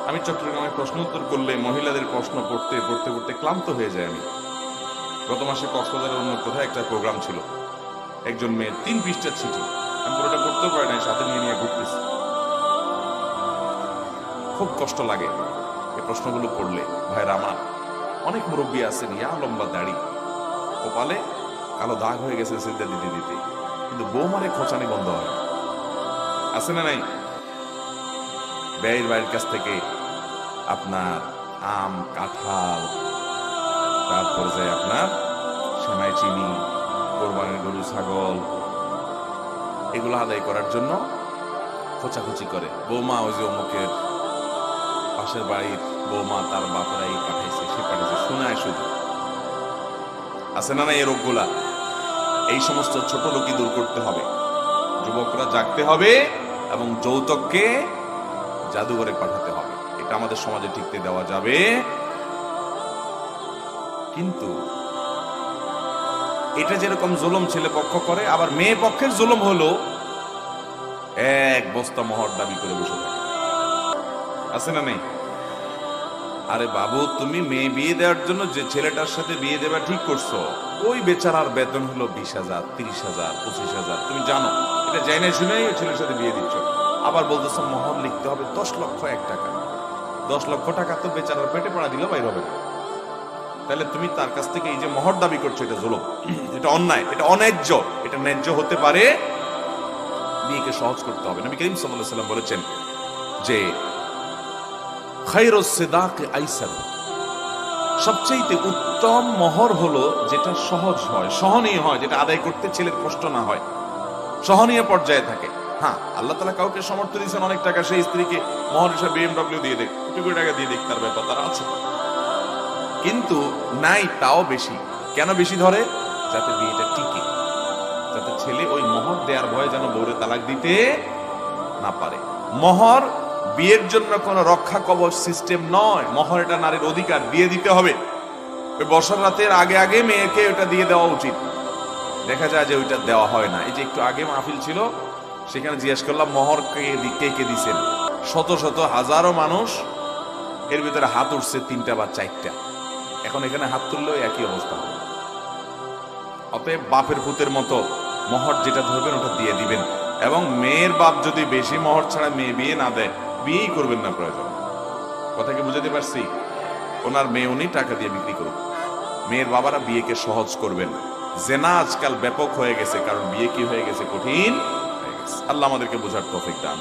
আমি চট্টগ্রামে প্রশ্ন উত্তর করলে মহিলাদের প্রশ্ন পড়তে পড়তে পড়তে ক্লান্ত হয়ে যায়। আমি গত মাসে কক্সবাজারের অন্য কোথায় একটা প্রোগ্রাম ছিল, একজন মেয়ে 3 পৃষ্ঠার চিঠি, আমি পুরোটা পড়তেও পারি নাই, সাথে নিয়ে নিয়ে ঘুরতেছি। খুব কষ্ট লাগে এই প্রশ্নগুলো পড়লে। ভাইরা আমার, অনেক মুরব্বী আছেন, ইয়া লম্বা দাড়ি, কপালে কালো দাগ হয়ে গেছে সিদ্ধা দিতে দিতে, কিন্তু বৌমারে খোঁচানি বন্ধ হয়। আছে না নাই? ব্যয়ের বাড়ির কাছ থেকে আপনার আম, কাঁঠাল, তারপরে যায় আপনার সেমাই, চিনি, কোরবানির গরু, ছাগল, এগুলো আদায় করার জন্য খোঁচাখুচি করে। বৌমা ওই যে অমুকের পাশের বাড়ির বৌমা, তার বাপেরা এই পাঠাইছে, সে পাঠাইছে, শোনায় শুধু। আছে না না এই রোগগুলা? এই সমস্ত ছোট লোকই দূর করতে হবে। যুবকরা জাগতে হবে এবং যৌতুককে জাদুঘরে পাঠাতে হবে। এটা আমাদের সমাজে টিকতে দেওয়া যাবে। কিন্তু এটা যেরকম জুলুম ছেলে পক্ষ করে, আবার মেয়ে পক্ষের জুলুম হলো এক বস্তা মোহর দাবি করে বসে থাকে। আছে না নেই? আরে বাবু, তুমি মেয়ে বিয়ে দেওয়ার জন্য যে ছেলেটার সাথে বিয়ে দেওয়া ঠিক করছো, ওই বেচারার বেতন হলো 20,000, 30,000, 25,000। তুমি জানো এটা যাই না শুনেই ওই ছেলের সাথে বিয়ে দিচ্ছ। আবার বলতেছো মোহর লিখতে হবে 10,01,000 টাকা। 10,00,000 টাকা তো বেচারার পেটে পড়া দিলেও বাইর হবে না। তাহলে তুমি তার কাছ থেকে এই যে মোহর দাবি করছো, এটা জুলুম, এটা অন্যায়, এটা অন্যায্য। এটা ন্যায্য হতে পারে, বিয়েকে সহজ করতে হবে। নবী করিম সাল্লাল্লাহু আলাইহি ওয়াসাল্লাম বলেছেন যে খায়রুস সিদাকি আইসার, সবচেয়ে উত্তম মোহর হলো যেটা সহজ হয়, সহনীয় হয়, যেটা আদায় করতে ছেলের কষ্ট না হয়, সহনীয় পর্যায়ে থাকে। হ্যাঁ, আল্লাহ তাআলা কাউকে সামর্থ্য দিয়েছেন অনেক টাকা, সেই স্ত্রীকে মোহর হিসেবে BMW দিয়ে দেখ, কোটি কোটি টাকা দিয়ে দেখ, তার ব্যাপার, তারা আছে। কিন্তু নাই, তাও বেশি। কেন বেশি ধরে? যাতে বিয়েটা টিকে, যাতে ছেলে ওই মোহর দেওয়ার ভয়ে যেন বউরে তালাক দিতে না পারে। মোহর বিয়ের জন্য কোনো রক্ষা কবচ সিস্টেম নয়। মোহর এটা নারীর অধিকার, দিয়ে দিতে হবে। ওই বসার রাতের আগে আগে মেয়েকে ওটা দিয়ে দেওয়া উচিত। দেখা যায় যে ওইটা দেওয়া হয় না। এই যে একটু আগে মাহফিল ছিল, সেখানে জিজ্ঞেস করলাম মোহর কে কে দিছেন। শত শত হাজারো মানুষ, এর ভিতরে হাত উঠছে 3টা বা 4টা। এখন এখানে হাত তুললেও একই অবস্থা হবে। অতএব বাপের ভূতের মতো মোহর যেটা ধরবেন ওটা দিয়ে দিবেন। এবং মেয়ের বাপ যদি বেশি মোহর ছাড়া মেয়ে বিয়ে না দেয়, বিয়েই করবেন না প্রয়োজন। কথা কি বুঝাতে পারছি? ওনার মেয়ে উনি টাকা দিয়ে বিক্রি করুন। মেয়ের বাবারা বিয়েকে সহজ করবেন। জেনা আজকাল ব্যাপক হয়ে গেছে, কারণ বিয়ে কি হয়ে গেছে, কঠিন হয়ে গেছে। আল্লাহ আমাদেরকে বোঝার তৌফিক দান।